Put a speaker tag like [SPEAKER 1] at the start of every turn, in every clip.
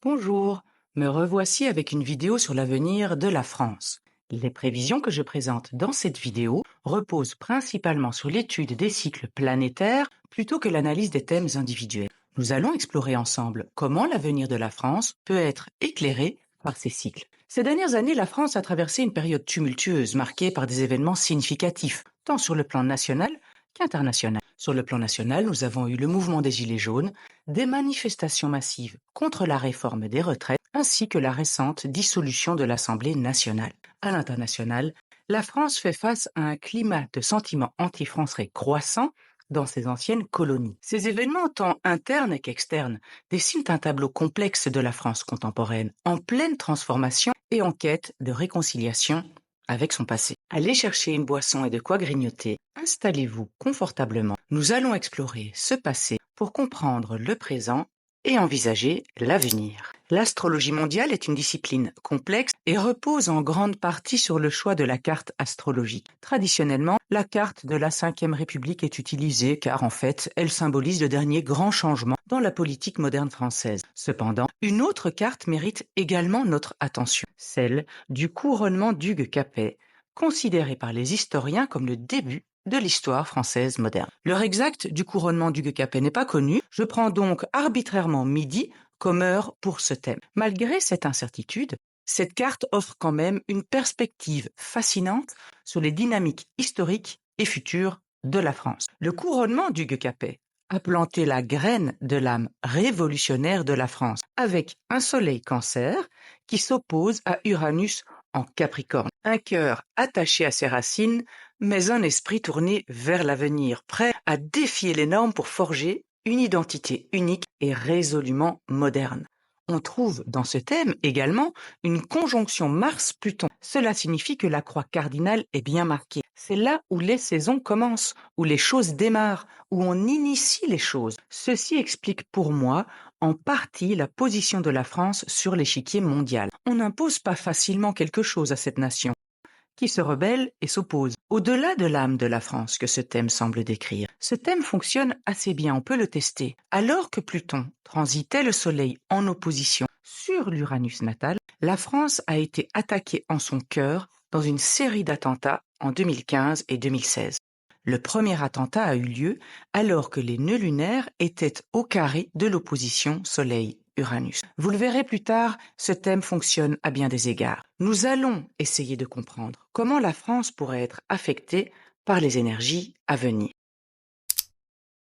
[SPEAKER 1] Bonjour, me revoici avec une vidéo sur l'avenir de la France. Les prévisions que je présente dans cette vidéo reposent principalement sur l'étude des cycles planétaires plutôt que l'analyse des thèmes individuels. Nous allons explorer ensemble comment l'avenir de la France peut être éclairé par ces cycles. Ces dernières années, la France a traversé une période tumultueuse marquée par des événements significatifs, tant sur le plan national qu'international. Sur le plan national, nous avons eu le mouvement des Gilets jaunes, des manifestations massives contre la réforme des retraites, ainsi que la récente dissolution de l'Assemblée nationale. À l'international, la France fait face à un climat de sentiments anti-français croissant dans ses anciennes colonies. Ces événements, tant internes qu'externes, dessinent un tableau complexe de la France contemporaine, en pleine transformation et en quête de réconciliation avec son passé. Allez chercher une boisson et de quoi grignoter, installez-vous confortablement. Nous allons explorer ce passé pour comprendre le présent et envisager l'avenir. L'astrologie mondiale est une discipline complexe et repose en grande partie sur le choix de la carte astrologique. Traditionnellement, la carte de la Ve République est utilisée car en fait, elle symbolise le dernier grand changement dans la politique moderne française. Cependant, une autre carte mérite également notre attention, celle du couronnement d'Hugues Capet, considéré par les historiens comme le début de l'histoire française moderne. L'heure exacte du couronnement d'Hugues Capet n'est pas connue, je prends donc arbitrairement midi comme heure pour ce thème. Malgré cette incertitude, cette carte offre quand même une perspective fascinante sur les dynamiques historiques et futures de la France. Le couronnement d'Hugues Capet a planté la graine de l'âme révolutionnaire de la France, avec un soleil Cancer qui s'oppose à Uranus en Capricorne. Un cœur attaché à ses racines, mais un esprit tourné vers l'avenir, prêt à défier les normes pour forger une identité unique et résolument moderne. On trouve dans ce thème également une conjonction Mars-Pluton. Cela signifie que la croix cardinale est bien marquée. C'est là où les saisons commencent, où les choses démarrent, où on initie les choses. Ceci explique pour moi en partie la position de la France sur l'échiquier mondial. On n'impose pas facilement quelque chose à cette nation qui se rebelle et s'oppose. Au-delà de l'âme de la France que ce thème semble décrire, ce thème fonctionne assez bien, on peut le tester. Alors que Pluton transitait le Soleil en opposition sur l'Uranus natal, la France a été attaquée en son cœur dans une série d'attentats en 2015 et 2016. Le premier attentat a eu lieu alors que les nœuds lunaires étaient au carré de l'opposition Soleil-Uranus. Vous le verrez plus tard, ce thème fonctionne à bien des égards. Nous allons essayer de comprendre comment la France pourrait être affectée par les énergies à venir.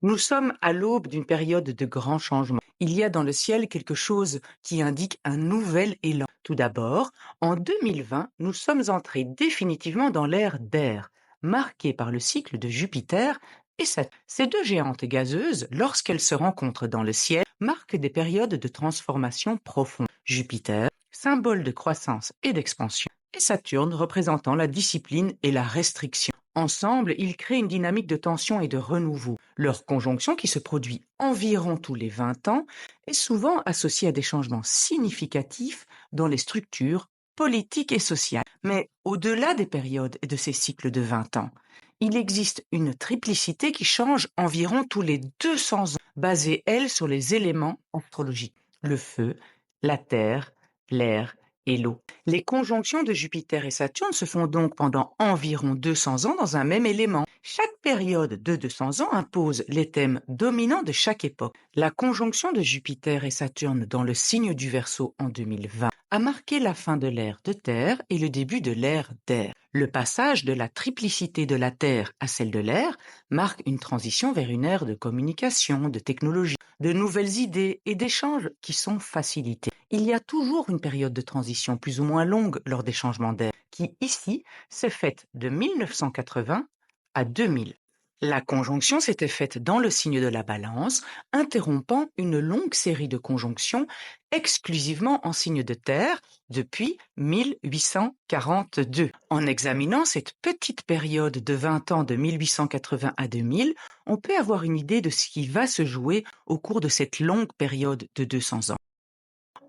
[SPEAKER 1] Nous sommes à l'aube d'une période de grands changements. Il y a dans le ciel quelque chose qui indique un nouvel élan. Tout d'abord, en 2020, nous sommes entrés définitivement dans l'ère d'air, marquée par le cycle de Jupiter et Saturne. Ces deux géantes gazeuses, lorsqu'elles se rencontrent dans le ciel, marquent des périodes de transformation profonde. Jupiter, symbole de croissance et d'expansion, et Saturne représentant la discipline et la restriction. Ensemble, ils créent une dynamique de tension et de renouveau. Leur conjonction, qui se produit environ tous les 20 ans, est souvent associée à des changements significatifs dans les structures politiques et sociales. Mais au-delà des périodes et de ces cycles de 20 ans, il existe une triplicité qui change environ tous les 200 ans, basée, elle, sur les éléments astrologiques: le feu, la terre, l'air et l'eau. Les conjonctions de Jupiter et Saturne se font donc pendant environ 200 ans dans un même élément. Chaque période de 200 ans impose les thèmes dominants de chaque époque. La conjonction de Jupiter et Saturne dans le signe du Verseau en 2020 a marqué la fin de l'ère de Terre et le début de l'ère d'air. Le passage de la triplicité de la Terre à celle de l'air marque une transition vers une ère de communication, de technologie, de nouvelles idées et d'échanges qui sont facilités. Il y a toujours une période de transition plus ou moins longue lors des changements d'air, qui ici s'est faite de 1980 à 2000. La conjonction s'était faite dans le signe de la Balance, interrompant une longue série de conjonctions exclusivement en signe de terre depuis 1842. En examinant cette petite période de 20 ans de 1880 à 2000, on peut avoir une idée de ce qui va se jouer au cours de cette longue période de 200 ans.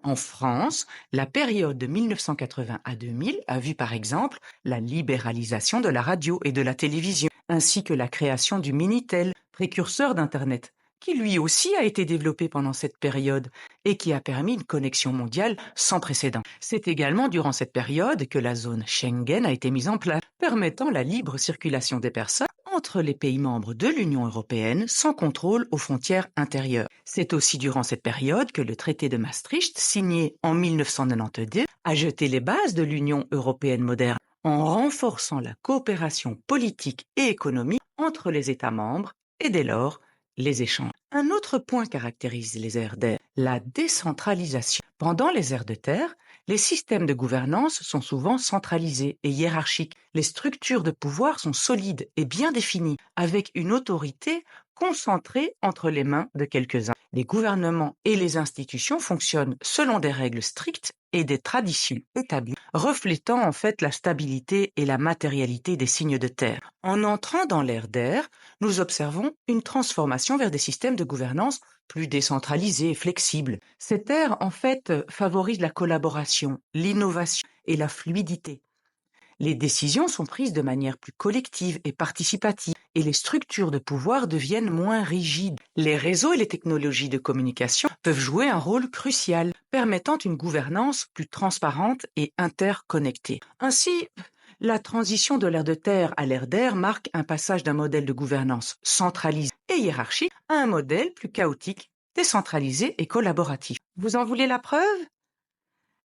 [SPEAKER 1] En France, la période de 1980 à 2000 a vu par exemple la libéralisation de la radio et de la télévision, ainsi que la création du Minitel, précurseur d'Internet, qui lui aussi a été développé pendant cette période et qui a permis une connexion mondiale sans précédent. C'est également durant cette période que la zone Schengen a été mise en place, permettant la libre circulation des personnes entre les pays membres de l'Union européenne sans contrôle aux frontières intérieures. C'est aussi durant cette période que le traité de Maastricht, signé en 1992, a jeté les bases de l'Union européenne moderne en renforçant la coopération politique et économique entre les États membres et dès lors les échanges. Un autre point caractérise les aires d'air, la décentralisation. Pendant les aires de terre, les systèmes de gouvernance sont souvent centralisés et hiérarchiques. Les structures de pouvoir sont solides et bien définies, avec une autorité concentrée entre les mains de quelques-uns. Les gouvernements et les institutions fonctionnent selon des règles strictes et des traditions établies, reflétant en fait la stabilité et la matérialité des signes de terre. En entrant dans l'ère d'air, nous observons une transformation vers des systèmes de gouvernance plus décentralisés et flexibles. Cette ère, en fait, favorise la collaboration, l'innovation et la fluidité. Les décisions sont prises de manière plus collective et participative et les structures de pouvoir deviennent moins rigides. Les réseaux et les technologies de communication peuvent jouer un rôle crucial, permettant une gouvernance plus transparente et interconnectée. Ainsi, la transition de l'ère de terre à l'ère d'air marque un passage d'un modèle de gouvernance centralisé et hiérarchique à un modèle plus chaotique, décentralisé et collaboratif. Vous en voulez la preuve ?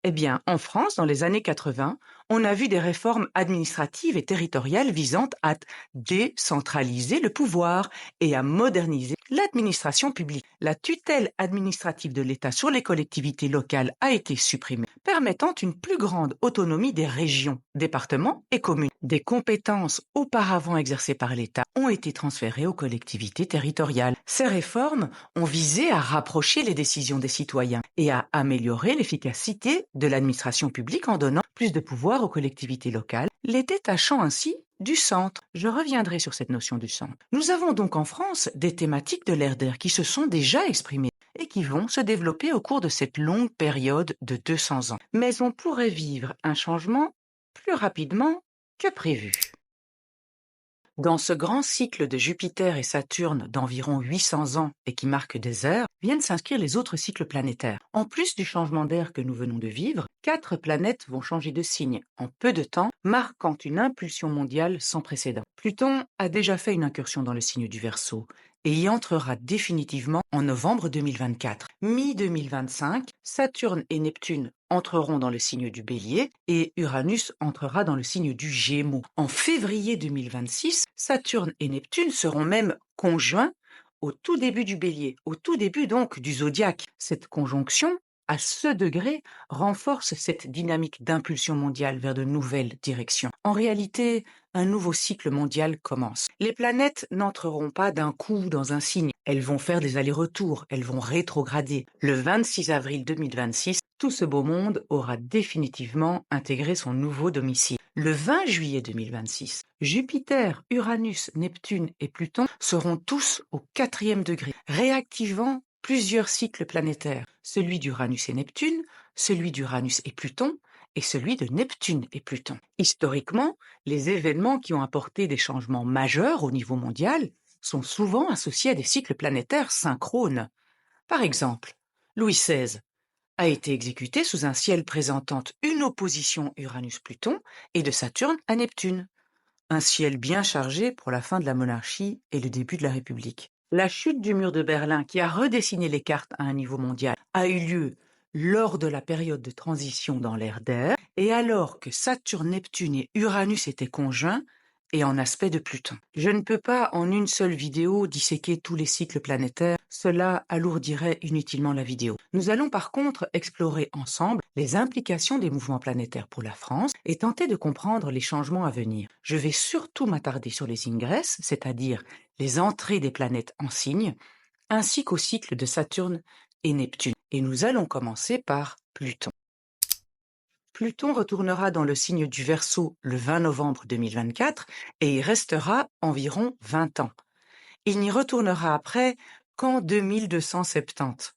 [SPEAKER 1] Eh bien, en France, dans les années 80, on a vu des réformes administratives et territoriales visant à décentraliser le pouvoir et à moderniser l'administration publique. La tutelle administrative de l'État sur les collectivités locales a été supprimée, permettant une plus grande autonomie des régions, départements et communes. Des compétences auparavant exercées par l'État ont été transférées aux collectivités territoriales. Ces réformes ont visé à rapprocher les décisions des citoyens et à améliorer l'efficacité de l'administration publique en donnant plus de pouvoir aux collectivités locales, les détachant ainsi du centre. Je reviendrai sur cette notion du centre. Nous avons donc en France des thématiques de l'ère d'air qui se sont déjà exprimées et qui vont se développer au cours de cette longue période de 200 ans. Mais on pourrait vivre un changement plus rapidement que prévu. Dans ce grand cycle de Jupiter et Saturne d'environ 800 ans et qui marque des ères, viennent s'inscrire les autres cycles planétaires. En plus du changement d'air que nous venons de vivre, 4 planètes vont changer de signe en peu de temps, marquant une impulsion mondiale sans précédent. Pluton a déjà fait une incursion dans le signe du Verseau et y entrera définitivement en novembre 2024. Mi-2025, Saturne et Neptune entreront dans le signe du Bélier et Uranus entrera dans le signe du Gémeaux. En février 2026, Saturne et Neptune seront même conjoints au tout début du Bélier, au tout début donc du zodiaque. Cette conjonction, à ce degré, renforce cette dynamique d'impulsion mondiale vers de nouvelles directions. En réalité, un nouveau cycle mondial commence. Les planètes n'entreront pas d'un coup dans un signe. Elles vont faire des allers-retours, elles vont rétrograder. Le 26 avril 2026, tout ce beau monde aura définitivement intégré son nouveau domicile. Le 20 juillet 2026, Jupiter, Uranus, Neptune et Pluton seront tous au 4e degré, réactivant plusieurs cycles planétaires, celui d'Uranus et Neptune, celui d'Uranus et Pluton, et celui de Neptune et Pluton. Historiquement, les événements qui ont apporté des changements majeurs au niveau mondial sont souvent associés à des cycles planétaires synchrones. Par exemple, Louis XVI a été exécuté sous un ciel présentant une opposition Uranus-Pluton et de Saturne à Neptune. Un ciel bien chargé pour la fin de la monarchie et le début de la République. La chute du mur de Berlin, qui a redessiné les cartes à un niveau mondial, a eu lieu lors de la période de transition dans l'ère d'air, et alors que Saturne, Neptune et Uranus étaient conjoints et en aspect de Pluton. Je ne peux pas en une seule vidéo disséquer tous les cycles planétaires, cela alourdirait inutilement la vidéo. Nous allons par contre explorer ensemble les implications des mouvements planétaires pour la France et tenter de comprendre les changements à venir. Je vais surtout m'attarder sur les ingresses, c'est-à-dire les entrées des planètes en signe, ainsi qu'au cycle de Saturne et Neptune. Et nous allons commencer par Pluton. Pluton retournera dans le signe du Verseau le 20 novembre 2024 et y restera environ 20 ans. Il n'y retournera après qu'en 2270.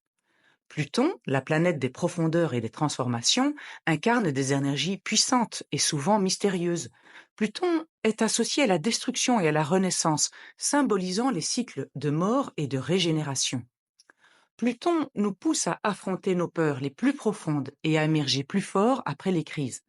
[SPEAKER 1] Pluton, la planète des profondeurs et des transformations, incarne des énergies puissantes et souvent mystérieuses. Pluton est associé à la destruction et à la renaissance, symbolisant les cycles de mort et de régénération. Pluton nous pousse à affronter nos peurs les plus profondes et à émerger plus fort après les crises.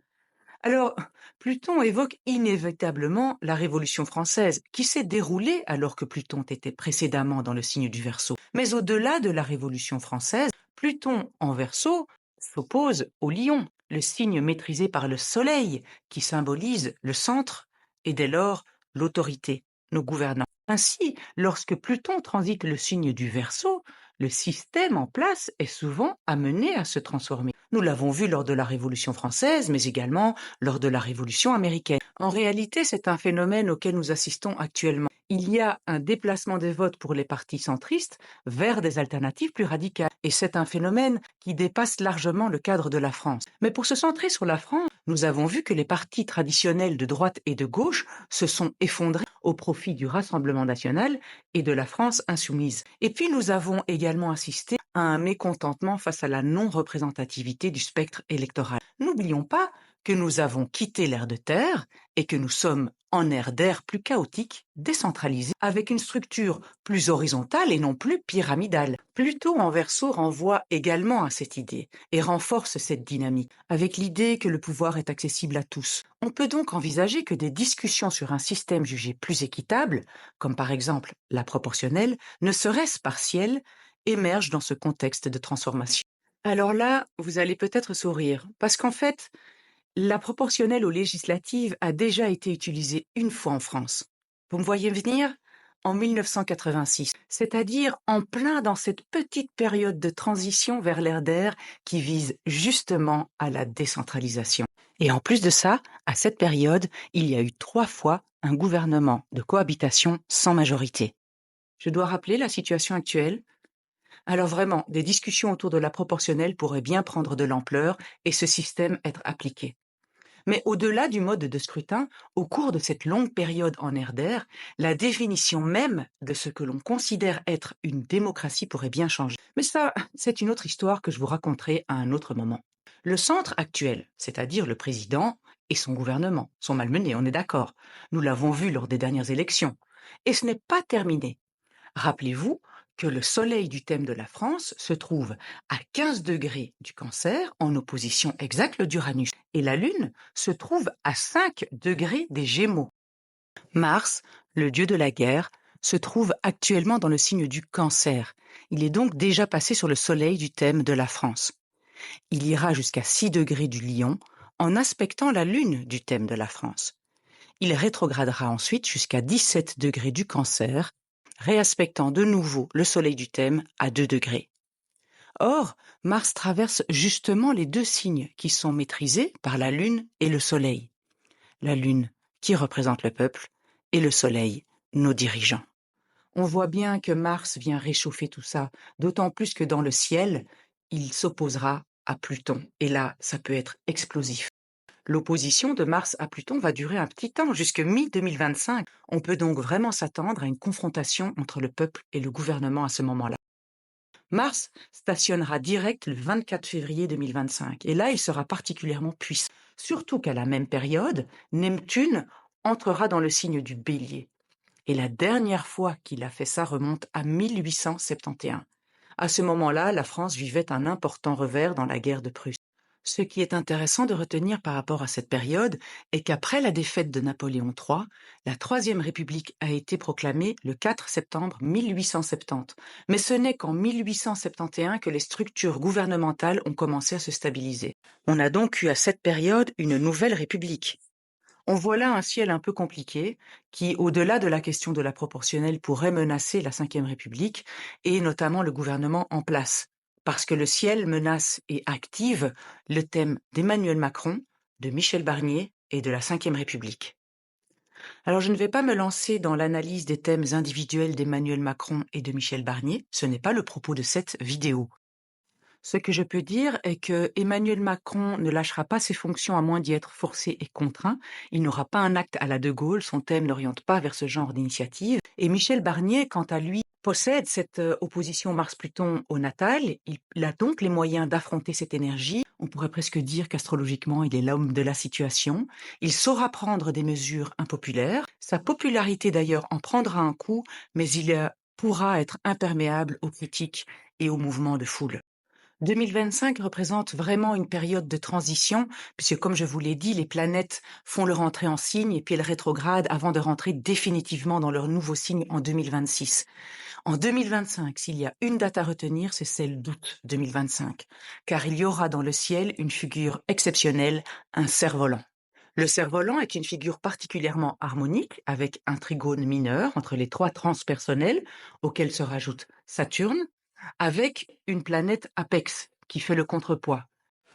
[SPEAKER 1] Alors, Pluton évoque inévitablement la Révolution française, qui s'est déroulée alors que Pluton était précédemment dans le signe du Verseau. Mais au-delà de la Révolution française, Pluton en Verseau s'oppose au Lion, le signe maîtrisé par le Soleil, qui symbolise le centre et dès lors l'autorité, nos gouvernants. Ainsi, lorsque Pluton transite le signe du Verseau, le système en place est souvent amené à se transformer. Nous l'avons vu lors de la Révolution française, mais également lors de la Révolution américaine. En réalité, c'est un phénomène auquel nous assistons actuellement. Il y a un déplacement des votes pour les partis centristes vers des alternatives plus radicales. Et c'est un phénomène qui dépasse largement le cadre de la France. Mais pour se centrer sur la France, nous avons vu que les partis traditionnels de droite et de gauche se sont effondrés au profit du Rassemblement national et de la France insoumise. Et puis nous avons également assisté à un mécontentement face à la non-représentativité du spectre électoral. N'oublions pas que nous avons quitté l'ère de terre et que nous sommes en ère d'air plus chaotique, décentralisé, avec une structure plus horizontale et non plus pyramidale. Pluton en Verseau renvoie également à cette idée et renforce cette dynamique, avec l'idée que le pouvoir est accessible à tous. On peut donc envisager que des discussions sur un système jugé plus équitable, comme par exemple la proportionnelle, ne serait-ce partielle, émergent dans ce contexte de transformation. Alors là, vous allez peut-être sourire, parce qu'en fait, la proportionnelle aux législatives a déjà été utilisée une fois en France. Vous me voyez venir? En 1986, c'est-à-dire en plein dans cette petite période de transition vers l'ère d'air qui vise justement à la décentralisation. Et en plus de ça, à cette période, il y a eu 3 fois un gouvernement de cohabitation sans majorité. Je dois rappeler la situation actuelle. Alors vraiment, des discussions autour de la proportionnelle pourraient bien prendre de l'ampleur et ce système être appliqué. Mais au-delà du mode de scrutin, au cours de cette longue période en ère d'air, la définition même de ce que l'on considère être une démocratie pourrait bien changer. Mais ça, c'est une autre histoire que je vous raconterai à un autre moment. Le centre actuel, c'est-à-dire le président et son gouvernement, sont malmenés, on est d'accord. Nous l'avons vu lors des dernières élections. Et ce n'est pas terminé. Rappelez-vous que le soleil du thème de la France se trouve à 15 degrés du Cancer, en opposition exacte d'Uranus, et la Lune se trouve à 5 degrés des Gémeaux. Mars, le dieu de la guerre, se trouve actuellement dans le signe du Cancer. Il est donc déjà passé sur le soleil du thème de la France. Il ira jusqu'à 6 degrés du Lion, en aspectant la Lune du thème de la France. Il rétrogradera ensuite jusqu'à 17 degrés du Cancer, réaspectant de nouveau le soleil du thème à 2 degrés. Or, Mars traverse justement les 2 signes qui sont maîtrisés par la Lune et le Soleil. La Lune qui représente le peuple et le Soleil, nos dirigeants. On voit bien que Mars vient réchauffer tout ça, d'autant plus que dans le ciel, il s'opposera à Pluton. Et là, ça peut être explosif. L'opposition de Mars à Pluton va durer un petit temps, jusque mi-2025. On peut donc vraiment s'attendre à une confrontation entre le peuple et le gouvernement à ce moment-là. Mars stationnera direct le 24 février 2025, et là il sera particulièrement puissant. Surtout qu'à la même période, Neptune entrera dans le signe du Bélier. Et la dernière fois qu'il a fait ça remonte à 1871. À ce moment-là, la France vivait un important revers dans la guerre de Prusse. Ce qui est intéressant de retenir par rapport à cette période est qu'après la défaite de Napoléon III, la Troisième République a été proclamée le 4 septembre 1870. Mais ce n'est qu'en 1871 que les structures gouvernementales ont commencé à se stabiliser. On a donc eu à cette période une nouvelle République. On voit là un ciel un peu compliqué qui, au-delà de la question de la proportionnelle, pourrait menacer la Ve République et notamment le gouvernement en place. Parce que le ciel menace et active le thème d'Emmanuel Macron, de Michel Barnier et de la Ve République. Alors je ne vais pas me lancer dans l'analyse des thèmes individuels d'Emmanuel Macron et de Michel Barnier, ce n'est pas le propos de cette vidéo. Ce que je peux dire est que Emmanuel Macron ne lâchera pas ses fonctions à moins d'y être forcé et contraint. Il n'aura pas un acte à la De Gaulle, son thème n'oriente pas vers ce genre d'initiative. Et Michel Barnier, quant à lui, possède cette opposition Mars-Pluton au natal, il a donc les moyens d'affronter cette énergie. On pourrait presque dire qu'astrologiquement, il est l'homme de la situation. Il saura prendre des mesures impopulaires. Sa popularité d'ailleurs en prendra un coup, mais pourra être imperméable aux critiques et aux mouvements de foule. 2025 représente vraiment une période de transition, puisque comme je vous l'ai dit, les planètes font leur entrée en signe et puis elles rétrogradent avant de rentrer définitivement dans leur nouveau signe en 2026. En 2025, s'il y a une date à retenir, c'est celle d'août 2025, car il y aura dans le ciel une figure exceptionnelle, un cerf-volant. Le cerf-volant est une figure particulièrement harmonique, avec un trigone mineur entre les trois transpersonnels, auxquels se rajoute Saturne, avec une planète apex qui fait le contrepoids.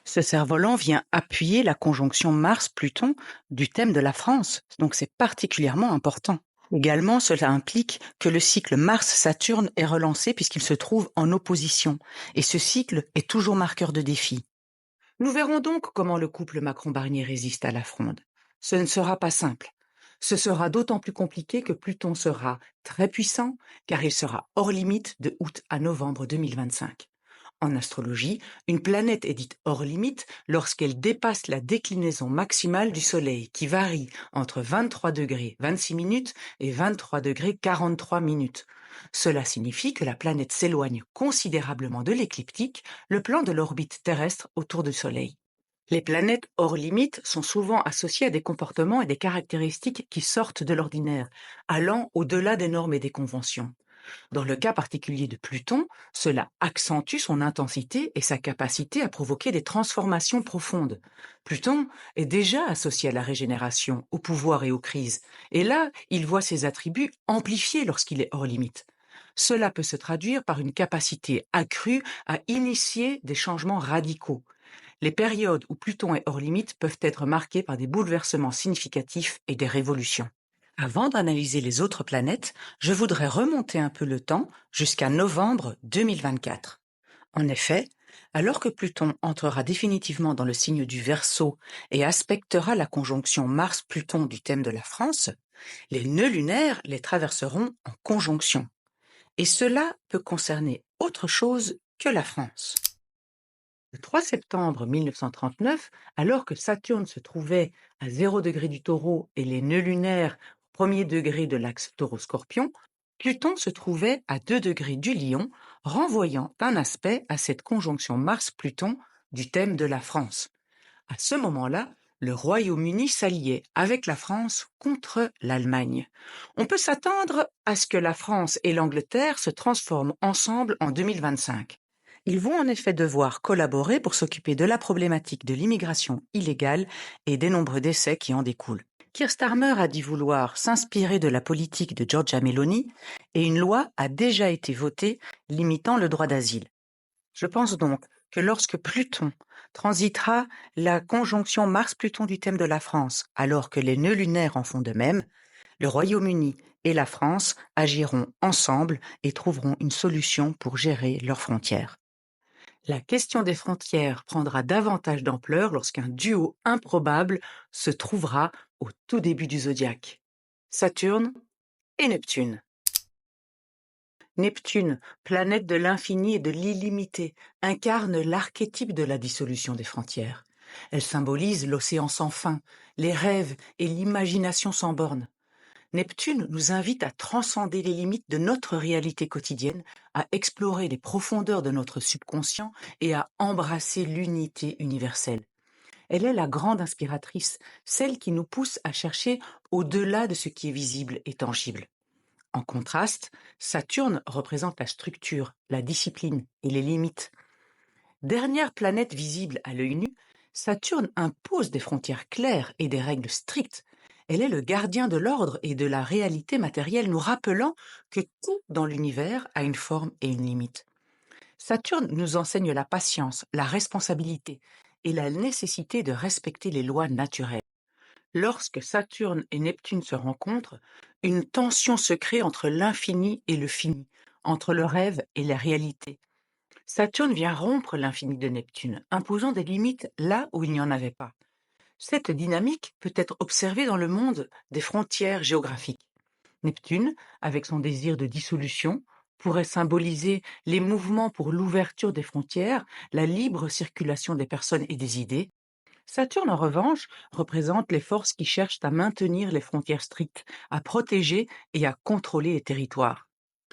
[SPEAKER 1] Ce cerf-volant vient appuyer la conjonction Mars-Pluton du thème de la France, donc c'est particulièrement important. Également, cela implique que le cycle Mars-Saturne est relancé puisqu'il se trouve en opposition, et ce cycle est toujours marqueur de défi. Nous verrons donc comment le couple Macron-Barnier résiste à la fronde. Ce ne sera pas simple. Ce sera d'autant plus compliqué que Pluton sera très puissant, car il sera hors limite de août à novembre 2025. En astrologie, une planète est dite hors limite lorsqu'elle dépasse la déclinaison maximale du Soleil, qui varie entre 23 degrés 26 minutes et 23 degrés 43 minutes. Cela signifie que la planète s'éloigne considérablement de l'écliptique, le plan de l'orbite terrestre autour du Soleil. Les planètes hors limite sont souvent associées à des comportements et des caractéristiques qui sortent de l'ordinaire, allant au-delà des normes et des conventions. Dans le cas particulier de Pluton, cela accentue son intensité et sa capacité à provoquer des transformations profondes. Pluton est déjà associé à la régénération, au pouvoir et aux crises, et là, il voit ses attributs amplifiés lorsqu'il est hors limite. Cela peut se traduire par une capacité accrue à initier des changements radicaux. Les périodes où Pluton est hors limite peuvent être marquées par des bouleversements significatifs et des révolutions. Avant d'analyser les autres planètes, je voudrais remonter un peu le temps jusqu'à novembre 2024. En effet, alors que Pluton entrera définitivement dans le signe du Verseau et aspectera la conjonction Mars-Pluton du thème de la France, les nœuds lunaires les traverseront en conjonction. Et cela peut concerner autre chose que la France. Le 3 septembre 1939, alors que Saturne se trouvait à 0 degré du Taureau et les nœuds lunaires au premier degré de l'axe Taureau-Scorpion, Pluton se trouvait à 2 degrés du Lion, renvoyant un aspect à cette conjonction Mars-Pluton du thème de la France. À ce moment-là, le Royaume-Uni s'alliait avec la France contre l'Allemagne. On peut s'attendre à ce que la France et l'Angleterre se transforment ensemble en 2025. Ils vont en effet devoir collaborer pour s'occuper de la problématique de l'immigration illégale et des nombreux décès qui en découlent. Keir Starmer a dit vouloir s'inspirer de la politique de Giorgia Meloni et une loi a déjà été votée limitant le droit d'asile. Je pense donc que lorsque Pluton transitera la conjonction Mars-Pluton du thème de la France, alors que les nœuds lunaires en font de même, le Royaume-Uni et la France agiront ensemble et trouveront une solution pour gérer leurs frontières. La question des frontières prendra davantage d'ampleur lorsqu'un duo improbable se trouvera au tout début du zodiaque. Saturne et Neptune. Neptune, planète de l'infini et de l'illimité, incarne l'archétype de la dissolution des frontières. Elle symbolise l'océan sans fin, les rêves et l'imagination sans bornes. Neptune nous invite à transcender les limites de notre réalité quotidienne, à explorer les profondeurs de notre subconscient et à embrasser l'unité universelle. Elle est la grande inspiratrice, celle qui nous pousse à chercher au-delà de ce qui est visible et tangible. En contraste, Saturne représente la structure, la discipline et les limites. Dernière planète visible à l'œil nu, Saturne impose des frontières claires et des règles strictes. Elle est le gardien de l'ordre et de la réalité matérielle, nous rappelant que tout dans l'univers a une forme et une limite. Saturne nous enseigne la patience, la responsabilité et la nécessité de respecter les lois naturelles. Lorsque Saturne et Neptune se rencontrent, une tension se crée entre l'infini et le fini, entre le rêve et la réalité. Saturne vient rompre l'infini de Neptune, imposant des limites là où il n'y en avait pas. Cette dynamique peut être observée dans le monde des frontières géographiques. Neptune, avec son désir de dissolution, pourrait symboliser les mouvements pour l'ouverture des frontières, la libre circulation des personnes et des idées. Saturne, en revanche, représente les forces qui cherchent à maintenir les frontières strictes, à protéger et à contrôler les territoires.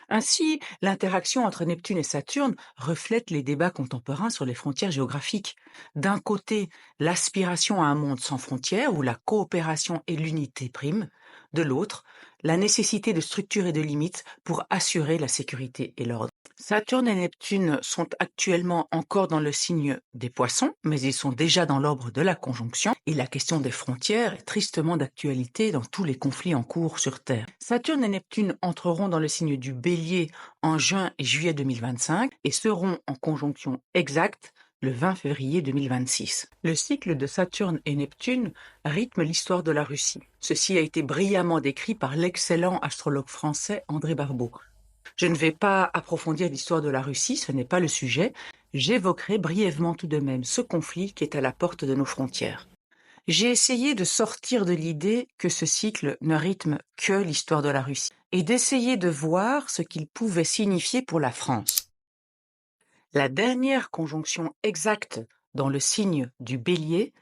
[SPEAKER 1] Ainsi, l'interaction entre Neptune et Saturne reflète les débats contemporains sur les frontières géographiques. D'un côté, l'aspiration à un monde sans frontières où la coopération et l'unité priment. De l'autre, la nécessité de structures et de limites pour assurer la sécurité et l'ordre. Saturne et Neptune sont actuellement encore dans le signe des Poissons, mais ils sont déjà dans l'ordre de la conjonction, et la question des frontières est tristement d'actualité dans tous les conflits en cours sur Terre. Saturne et Neptune entreront dans le signe du Bélier en juin et juillet 2025 et seront en conjonction exacte le 20 février 2026. Le cycle de Saturne et Neptune rythme l'histoire de la Russie. Ceci a été brillamment décrit par l'excellent astrologue français André Barbeau. Je ne vais pas approfondir l'histoire de la Russie, ce n'est pas le sujet. J'évoquerai brièvement tout de même ce conflit qui est à la porte de nos frontières. J'ai essayé de sortir de l'idée que ce cycle ne rythme que l'histoire de la Russie et d'essayer de voir ce qu'il pouvait signifier pour la France. La dernière conjonction exacte dans le signe du Bélier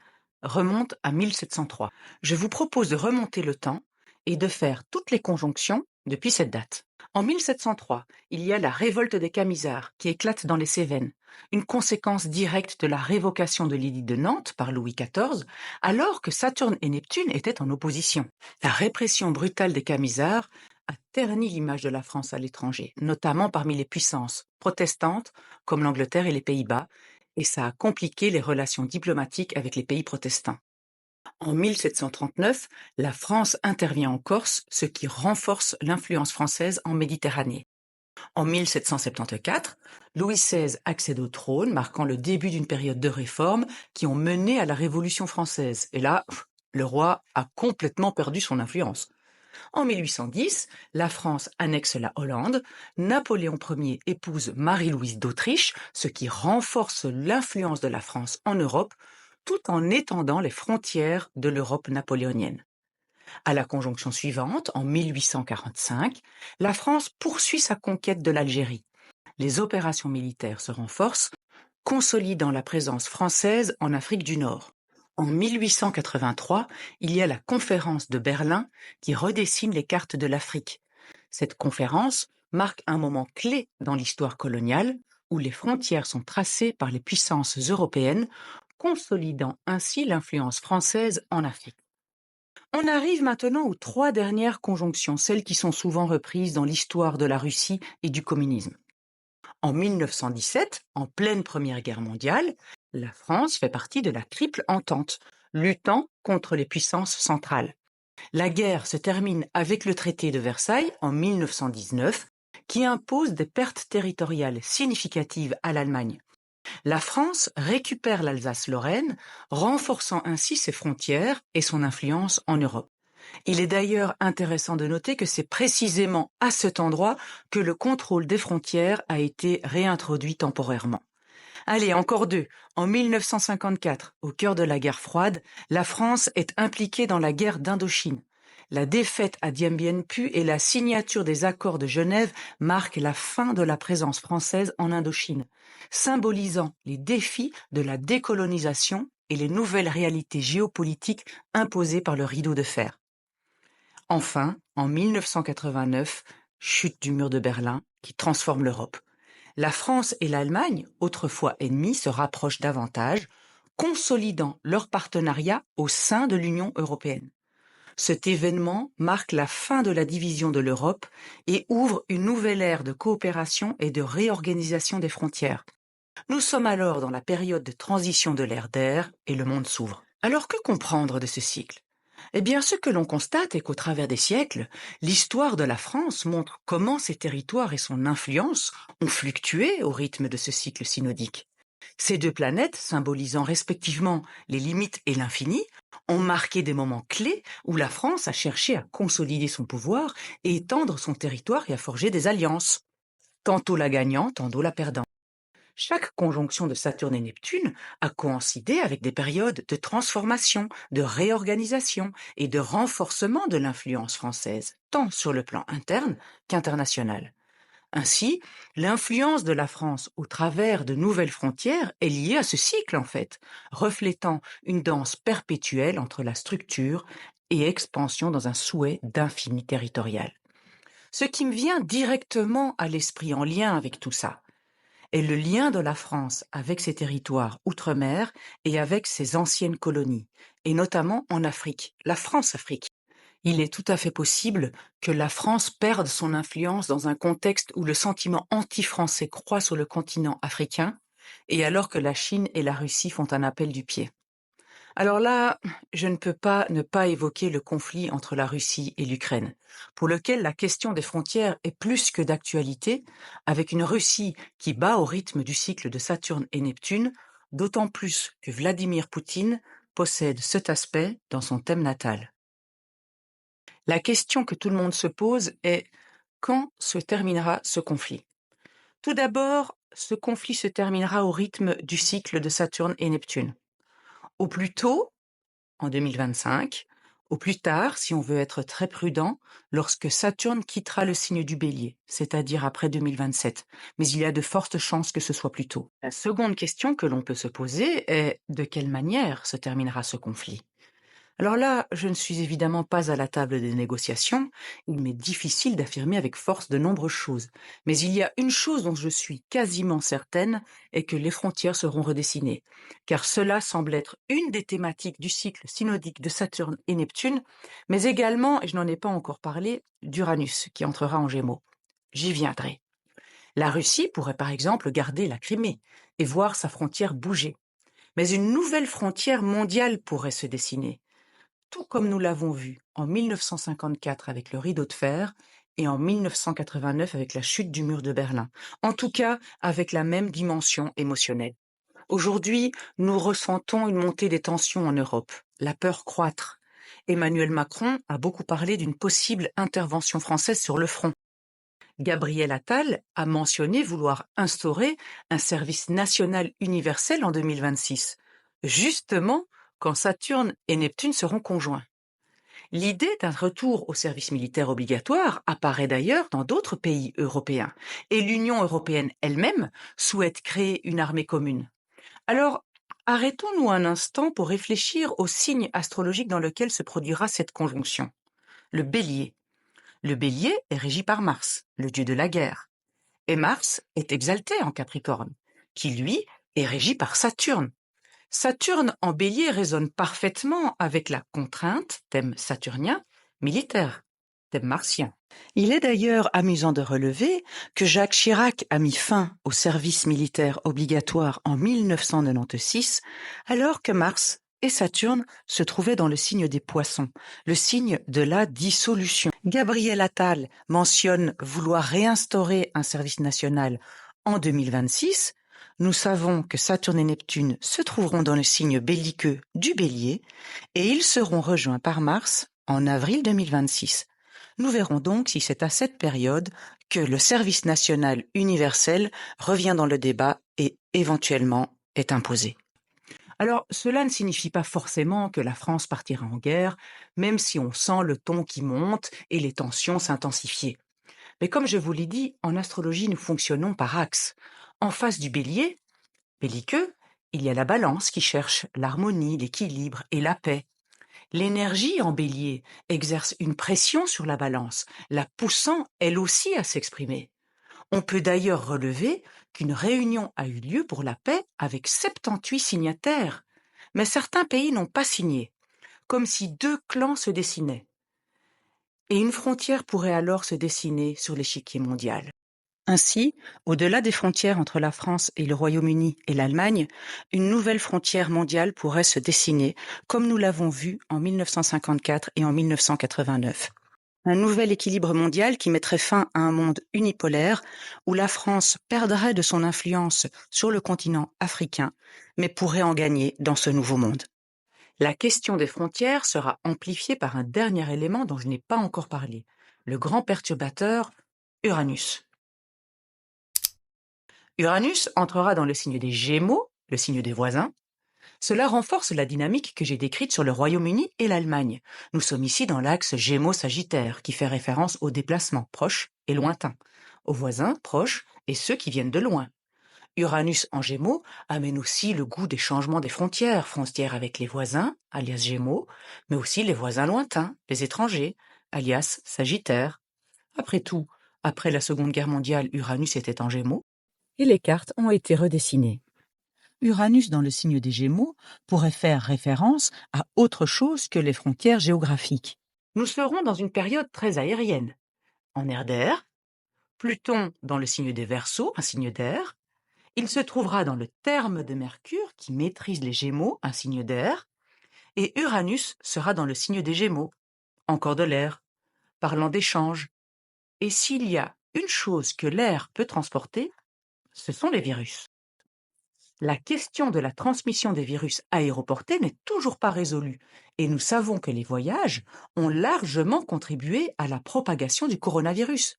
[SPEAKER 1] remonte à 1703. Je vous propose de remonter le temps et de faire toutes les conjonctions depuis cette date. En 1703, il y a la révolte des Camisards qui éclate dans les Cévennes, une conséquence directe de la révocation de l'édit de Nantes par Louis XIV, alors que Saturne et Neptune étaient en opposition. La répression brutale des Camisards a terni l'image de la France à l'étranger, notamment parmi les puissances protestantes comme l'Angleterre et les Pays-Bas, et ça a compliqué les relations diplomatiques avec les pays protestants. En 1739, la France intervient en Corse, ce qui renforce l'influence française en Méditerranée. En 1774, Louis XVI accède au trône, marquant le début d'une période de réformes qui ont mené à la Révolution française. Et là, le roi a complètement perdu son influence. En 1810, la France annexe la Hollande, Napoléon Ier épouse Marie-Louise d'Autriche, ce qui renforce l'influence de la France en Europe, tout en étendant les frontières de l'Europe napoléonienne. À la conjonction suivante, en 1845, la France poursuit sa conquête de l'Algérie. Les opérations militaires se renforcent, consolidant la présence française en Afrique du Nord. En 1883, il y a la conférence de Berlin qui redessine les cartes de l'Afrique. Cette conférence marque un moment clé dans l'histoire coloniale où les frontières sont tracées par les puissances européennes, consolidant ainsi l'influence française en Afrique. On arrive maintenant aux trois dernières conjonctions, celles qui sont souvent reprises dans l'histoire de la Russie et du communisme. En 1917, en pleine Première Guerre mondiale, la France fait partie de la Triple Entente, luttant contre les puissances centrales. La guerre se termine avec le traité de Versailles en 1919, qui impose des pertes territoriales significatives à l'Allemagne. La France récupère l'Alsace-Lorraine, renforçant ainsi ses frontières et son influence en Europe. Il est d'ailleurs intéressant de noter que c'est précisément à cet endroit que le contrôle des frontières a été réintroduit temporairement. Allez, encore deux. En 1954, au cœur de la guerre froide, la France est impliquée dans la guerre d'Indochine. La défaite à Dien Bien Phu et la signature des accords de Genève marquent la fin de la présence française en Indochine, symbolisant les défis de la décolonisation et les nouvelles réalités géopolitiques imposées par le rideau de fer. Enfin, en 1989, chute du mur de Berlin qui transforme l'Europe. La France et l'Allemagne, autrefois ennemies, se rapprochent davantage, consolidant leur partenariat au sein de l'Union européenne. Cet événement marque la fin de la division de l'Europe et ouvre une nouvelle ère de coopération et de réorganisation des frontières. Nous sommes alors dans la période de transition de l'ère d'air et le monde s'ouvre. Alors que comprendre de ce cycle ? Eh bien, ce que l'on constate est qu'au travers des siècles, l'histoire de la France montre comment ses territoires et son influence ont fluctué au rythme de ce cycle synodique. Ces deux planètes, symbolisant respectivement les limites et l'infini, ont marqué des moments clés où la France a cherché à consolider son pouvoir et étendre son territoire et à forger des alliances, tantôt la gagnant, tantôt la perdant. Chaque conjonction de Saturne et Neptune a coïncidé avec des périodes de transformation, de réorganisation et de renforcement de l'influence française, tant sur le plan interne qu'international. Ainsi, l'influence de la France au travers de nouvelles frontières est liée à ce cycle en fait, reflétant une danse perpétuelle entre la structure et expansion dans un souhait d'infini territorial. Ce qui me vient directement à l'esprit en lien avec tout ça est le lien de la France avec ses territoires outre-mer et avec ses anciennes colonies, et notamment en Afrique, la France-Afrique. Il est tout à fait possible que la France perde son influence dans un contexte où le sentiment anti-français croît sur le continent africain, et alors que la Chine et la Russie font un appel du pied. Alors là, je ne peux pas ne pas évoquer le conflit entre la Russie et l'Ukraine, pour lequel la question des frontières est plus que d'actualité, avec une Russie qui bat au rythme du cycle de Saturne et Neptune, d'autant plus que Vladimir Poutine possède cet aspect dans son thème natal. La question que tout le monde se pose est: quand se terminera ce conflit? Tout d'abord, ce conflit se terminera au rythme du cycle de Saturne et Neptune. Au plus tôt, en 2025, au plus tard, si on veut être très prudent, lorsque Saturne quittera le signe du Bélier, c'est-à-dire après 2027. Mais il y a de fortes chances que ce soit plus tôt. La seconde question que l'on peut se poser est: de quelle manière se terminera ce conflit? Alors là, je ne suis évidemment pas à la table des négociations, il m'est difficile d'affirmer avec force de nombreuses choses. Mais il y a une chose dont je suis quasiment certaine, est que les frontières seront redessinées. Car cela semble être une des thématiques du cycle synodique de Saturne et Neptune, mais également, et je n'en ai pas encore parlé, d'Uranus, qui entrera en Gémeaux. J'y viendrai. La Russie pourrait par exemple garder la Crimée et voir sa frontière bouger. Mais une nouvelle frontière mondiale pourrait se dessiner, tout comme nous l'avons vu en 1954 avec le rideau de fer et en 1989 avec la chute du mur de Berlin, en tout cas avec la même dimension émotionnelle. Aujourd'hui, nous ressentons une montée des tensions en Europe, la peur croître. Emmanuel Macron a beaucoup parlé d'une possible intervention française sur le front. Gabriel Attal a mentionné vouloir instaurer un service national universel en 2026, justement quand Saturne et Neptune seront conjoints. L'idée d'un retour au service militaire obligatoire apparaît d'ailleurs dans d'autres pays européens, et l'Union européenne elle-même souhaite créer une armée commune. Alors, arrêtons-nous un instant pour réfléchir au signe astrologique dans lequel se produira cette conjonction. Le Bélier. Le Bélier est régi par Mars, le dieu de la guerre. Et Mars est exalté en Capricorne, qui lui est régi par Saturne. Saturne en Bélier résonne parfaitement avec la contrainte, thème saturnien, militaire, thème martien. Il est d'ailleurs amusant de relever que Jacques Chirac a mis fin au service militaire obligatoire en 1996, alors que Mars et Saturne se trouvaient dans le signe des Poissons, le signe de la dissolution. Gabriel Attal mentionne vouloir réinstaurer un service national en 2026. Nous savons que Saturne et Neptune se trouveront dans le signe belliqueux du Bélier et ils seront rejoints par Mars en avril 2026. Nous verrons donc si c'est à cette période que le service national universel revient dans le débat et éventuellement est imposé. Alors, cela ne signifie pas forcément que la France partira en guerre, même si on sent le ton qui monte et les tensions s'intensifier. Mais comme je vous l'ai dit, en astrologie, nous fonctionnons par axe. En face du Bélier, belliqueux, il y a la Balance qui cherche l'harmonie, l'équilibre et la paix. L'énergie en Bélier exerce une pression sur la Balance, la poussant elle aussi à s'exprimer. On peut d'ailleurs relever qu'une réunion a eu lieu pour la paix avec 78 signataires, mais certains pays n'ont pas signé, comme si deux clans se dessinaient. Et une frontière pourrait alors se dessiner sur l'échiquier mondial. Ainsi, au-delà des frontières entre la France et le Royaume-Uni et l'Allemagne, une nouvelle frontière mondiale pourrait se dessiner, comme nous l'avons vu en 1954 et en 1989. Un nouvel équilibre mondial qui mettrait fin à un monde unipolaire où la France perdrait de son influence sur le continent africain, mais pourrait en gagner dans ce nouveau monde. La question des frontières sera amplifiée par un dernier élément dont je n'ai pas encore parlé, le grand perturbateur Uranus. Uranus entrera dans le signe des Gémeaux, le signe des voisins. Cela renforce la dynamique que j'ai décrite sur le Royaume-Uni et l'Allemagne. Nous sommes ici dans l'axe Gémeaux-Sagittaire, qui fait référence aux déplacements proches et lointains. aux voisins proches et ceux qui viennent de loin. Uranus en Gémeaux amène aussi le goût des changements des frontières avec les voisins, alias Gémeaux, mais aussi les voisins lointains, les étrangers, alias Sagittaire. Après tout, après la Seconde Guerre mondiale, Uranus était en Gémeaux, et les cartes ont été redessinées. Uranus dans le signe des Gémeaux pourrait faire référence à autre chose que les frontières géographiques. Nous serons dans une période très aérienne. En air d'air, Pluton dans le signe des Verseaux, un signe d'air, il se trouvera dans le terme de Mercure qui maîtrise les Gémeaux, un signe d'air, et Uranus sera dans le signe des Gémeaux, encore de l'air, parlant d'échanges. Et s'il y a une chose que l'air peut transporter, ce sont les virus. La question de la transmission des virus aéroportés n'est toujours pas résolue, et nous savons que les voyages ont largement contribué à la propagation du coronavirus.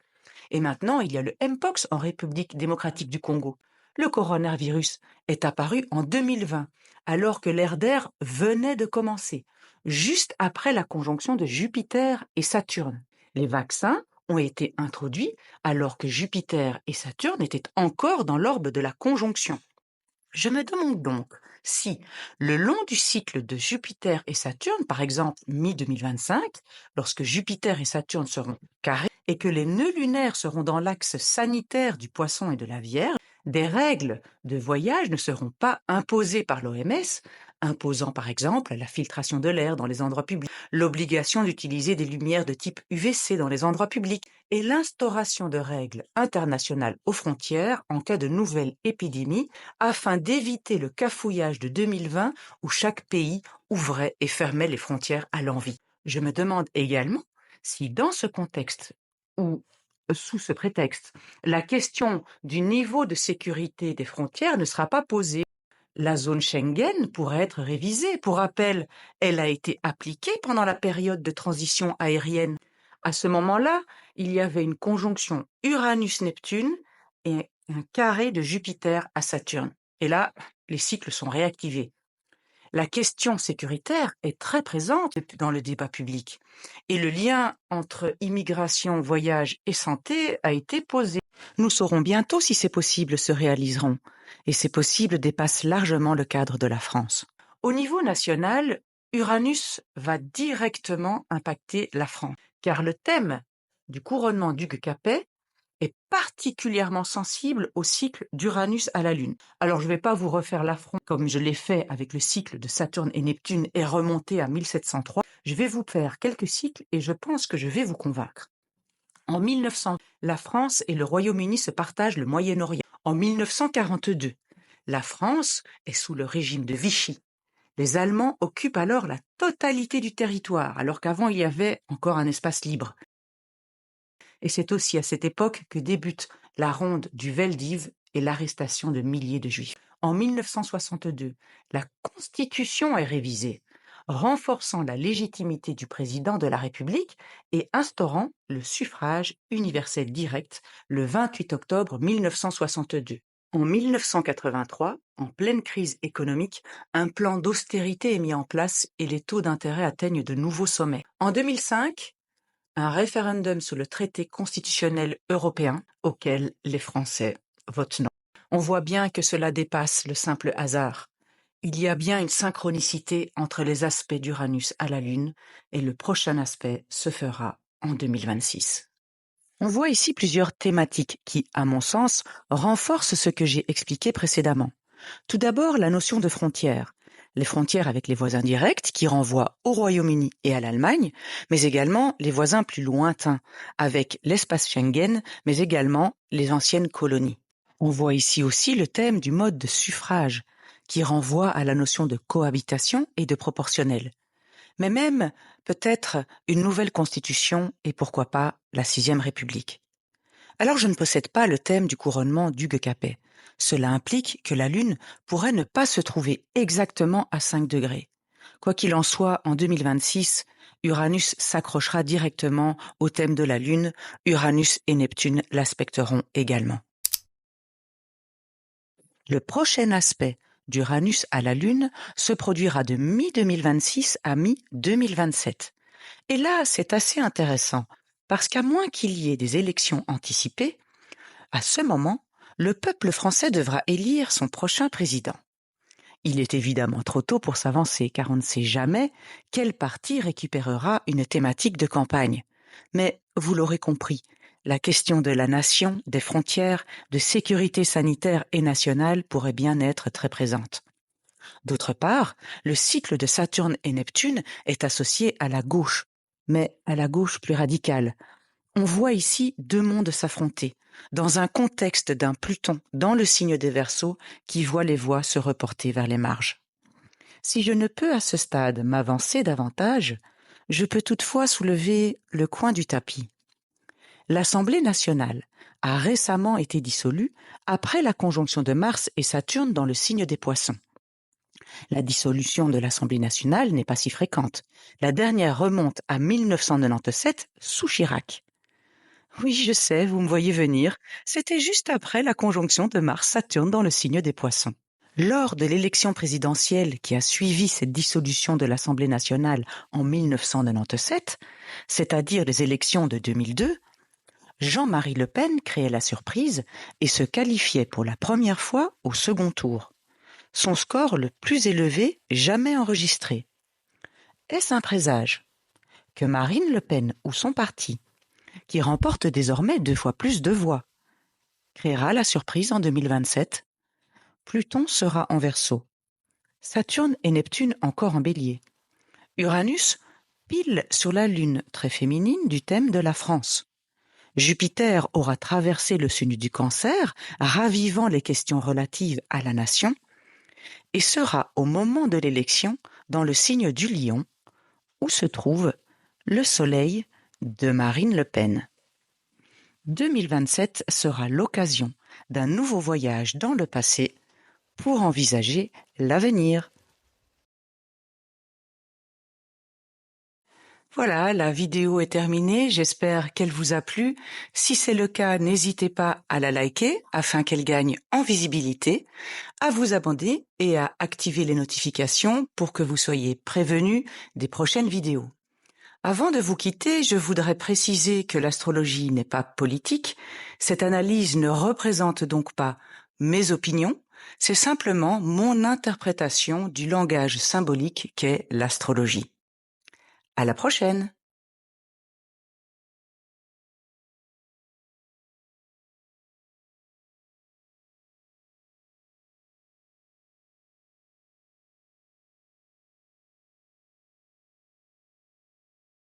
[SPEAKER 1] Et maintenant, il y a le Mpox en République démocratique du Congo. Le coronavirus est apparu en 2020, alors que l'ère d'air venait de commencer, juste après la conjonction de Jupiter et Saturne. Les vaccins ont été introduits alors que Jupiter et Saturne étaient encore dans l'orbe de la conjonction. Je me demande donc si, le long du cycle de Jupiter et Saturne, par exemple mi-2025, lorsque Jupiter et Saturne seront carrés et que les nœuds lunaires seront dans l'axe sanitaire du Poisson et de la Vierge, des règles de voyage ne seront pas imposées par l'OMS, imposant par exemple la filtration de l'air dans les endroits publics, l'obligation d'utiliser des lumières de type UVC dans les endroits publics et l'instauration de règles internationales aux frontières en cas de nouvelles épidémies afin d'éviter le cafouillage de 2020 où chaque pays ouvrait et fermait les frontières à l'envi. Je me demande également si dans ce contexte ou sous ce prétexte, la question du niveau de sécurité des frontières ne sera pas posée. La zone Schengen pourrait être révisée. Pour rappel, elle a été appliquée pendant la période de transition aérienne. À ce moment-là, il y avait une conjonction Uranus-Neptune et un carré de Jupiter à Saturne. Et là, les cycles sont réactivés. La question sécuritaire est très présente dans le débat public et le lien entre immigration, voyage et santé a été posé. Nous saurons bientôt si ces possibles se réaliseront et ces possibles dépassent largement le cadre de la France. Au niveau national, Uranus va directement impacter la France car le thème du couronnement d'Hugues Capet est particulièrement sensible au cycle d'Uranus à la Lune. Alors je ne vais pas vous refaire l'affront comme je l'ai fait avec le cycle de Saturne et Neptune et remonter à 1703. Je vais vous faire quelques cycles et je pense que je vais vous convaincre. En 1900, la France et le Royaume-Uni se partagent le Moyen-Orient. En 1942, la France est sous le régime de Vichy. Les Allemands occupent alors la totalité du territoire, alors qu'avant il y avait encore un espace libre. Et c'est aussi à cette époque que débute la ronde du Veldiv et l'arrestation de milliers de Juifs. En 1962, la Constitution est révisée, renforçant la légitimité du président de la République et instaurant le suffrage universel direct le 28 octobre 1962. En 1983, en pleine crise économique, un plan d'austérité est mis en place et les taux d'intérêt atteignent de nouveaux sommets. En 2005, un référendum sur le traité constitutionnel européen auquel les Français votent non. On voit bien que cela dépasse le simple hasard. Il y a bien une synchronicité entre les aspects d'Uranus à la Lune et le prochain aspect se fera en 2026. On voit ici plusieurs thématiques qui, à mon sens, renforcent ce que j'ai expliqué précédemment. Tout d'abord, la notion de frontière. Les frontières avec les voisins directs qui renvoient au Royaume-Uni et à l'Allemagne, mais également les voisins plus lointains, avec l'espace Schengen, mais également les anciennes colonies. On voit ici aussi le thème du mode de suffrage, qui renvoie à la notion de cohabitation et de proportionnel. Mais même, peut-être, une nouvelle constitution et pourquoi pas la 6e République. Alors je ne possède pas le thème du couronnement d'Hugues Capet. Cela implique que la Lune pourrait ne pas se trouver exactement à 5 degrés. Quoi qu'il en soit, en 2026, Uranus s'accrochera directement au thème de la Lune, Uranus et Neptune l'aspecteront également. Le prochain aspect d'Uranus à la Lune se produira de mi-2026 à mi-2027. Et là, c'est assez intéressant, parce qu'à moins qu'il y ait des élections anticipées, À ce moment, le peuple français devra élire son prochain président. Il est évidemment trop tôt pour s'avancer, car on ne sait jamais quel parti récupérera une thématique de campagne. Mais vous l'aurez compris, la question de la nation, des frontières, de sécurité sanitaire et nationale pourrait bien être très présente. D'autre part, le cycle de Saturne et Neptune est associé à la gauche, mais à la gauche plus radicale. On voit ici deux mondes s'affronter, dans un contexte d'un Pluton dans le signe des Verseaux qui voit les voix se reporter vers les marges. Si je ne peux à ce stade m'avancer davantage, je peux toutefois soulever le coin du tapis. L'Assemblée nationale a récemment été dissolue après la conjonction de Mars et Saturne dans le signe des Poissons. La dissolution de l'Assemblée nationale n'est pas si fréquente. La dernière remonte à 1997 sous Chirac. Oui, je sais, vous me voyez venir. C'était juste après la conjonction de Mars-Saturne dans le signe des Poissons. Lors de l'élection présidentielle qui a suivi cette dissolution de l'Assemblée nationale en 1997, c'est-à-dire les élections de 2002, Jean-Marie Le Pen créait la surprise et se qualifiait pour la première fois au second tour. Son score le plus élevé jamais enregistré. Est-ce un présage que Marine Le Pen ou son parti, qui remporte désormais 2 fois plus de voix, créera la surprise en 2027? Pluton sera en Verseau, Saturne et Neptune encore en Bélier, Uranus pile sur la Lune très féminine du thème de la France. Jupiter aura traversé le signe du Cancer, ravivant les questions relatives à la nation, et sera au moment de l'élection dans le signe du Lion, où se trouve le Soleil de Marine Le Pen. 2027 sera l'occasion d'un nouveau voyage dans le passé pour envisager l'avenir. Voilà, la vidéo est terminée, j'espère qu'elle vous a plu. Si c'est le cas, n'hésitez pas à la liker afin qu'elle gagne en visibilité, à vous abonner et à activer les notifications pour que vous soyez prévenus des prochaines vidéos. Avant de vous quitter, je voudrais préciser que l'astrologie n'est pas politique. Cette analyse ne représente donc pas mes opinions, c'est simplement mon interprétation du langage symbolique qu'est l'astrologie. À la prochaine!